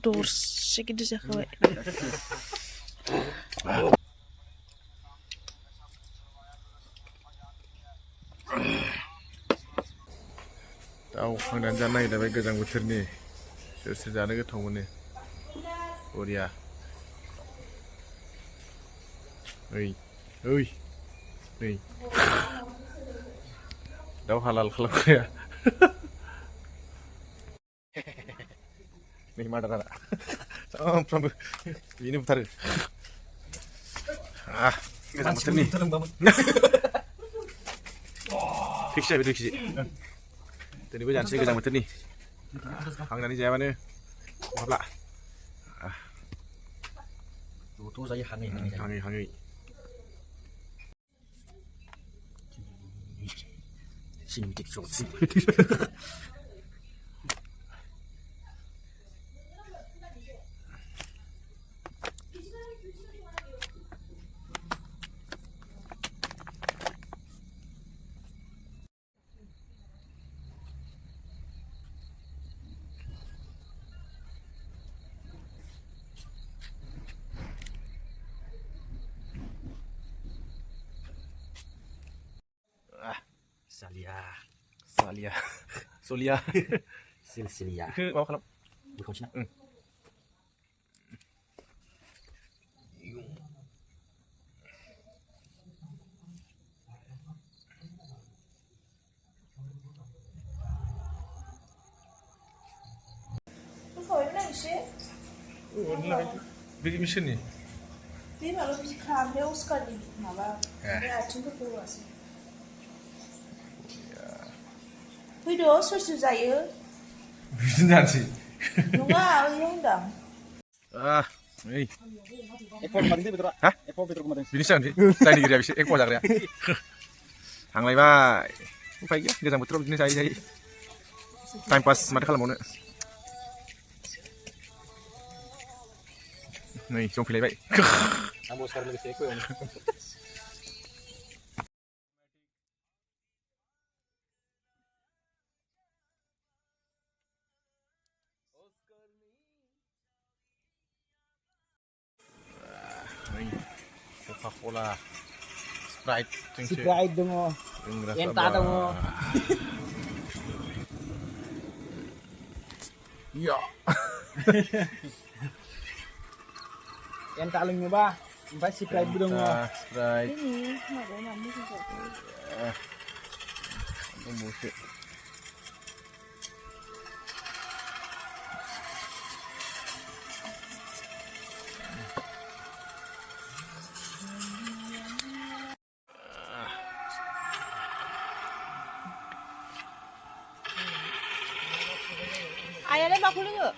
दरसे गिदिर जाखाबाय दाउ हांनानै जानो नागिरबाय गोजां बोथोरनि सोर सोर जानो गोथाव मोनो बरिया ओइ ओइ नै दाउ हालाल खालामग्राया नै मादारा सानफ्रामबो बेनो बुथारो गोजां बोथोरनि फिक्स जाबाय 2 केजि दिनैबो जानोसै गोजां बोथोरनि हांनानै जायाबानो खहाबला ज' जायो हाङै हाङै 신tik 좋지. Solia silsilia. Bawa kalem. Bukan Cina. Beli mesin nih. Dia malah bisa kamera Oscar di malah. Dia acung ke keluar sih. Video sosu zayo. Benar sih. Nunga, yang dam. Nih. Ekor kemarin itu betul. Hah? Ekor betul kemarin. Bisa sih. Saya nih bisa ekor jaga ya. Hanglaiबाय. उफाय गैया गोजां बोथोराव बिदिनो जायै time pass माथो खालामबावनो नै जंफैलायबाय आंबो सार लोगोसे एकor एवनो Coca-Cola, Sprite, Sprite dong, Enta dong. Iya. Enta lagi nyoba, empat Sprite dong. Sprite. Ini ada nama juga. Musik. Ayahnya bakul enggak?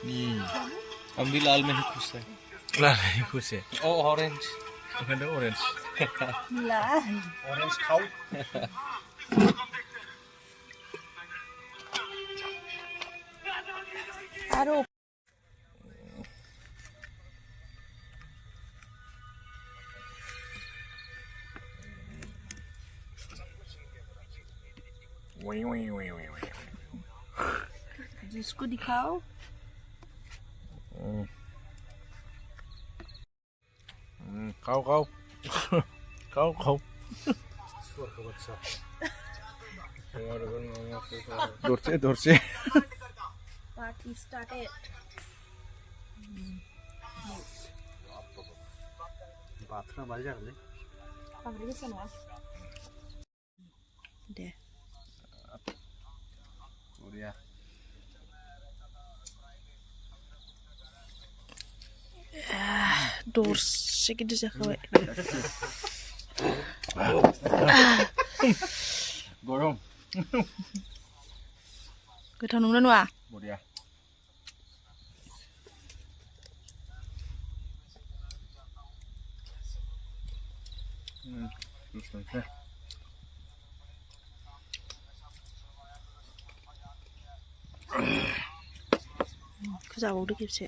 Nih. Ambil laal में खुश है Lah, खुश है. Oh orange Bukan ada orange. Lah. orange kau Aduh. Jusku di kau. Kau. Dorce. Party started. bathroom aja kali. Kamu di sana. Deh. Korea. Dorse गिदिर जाखाबाय गरम गोथाव नंगौना नङा बरिया जाबावदो खेबसे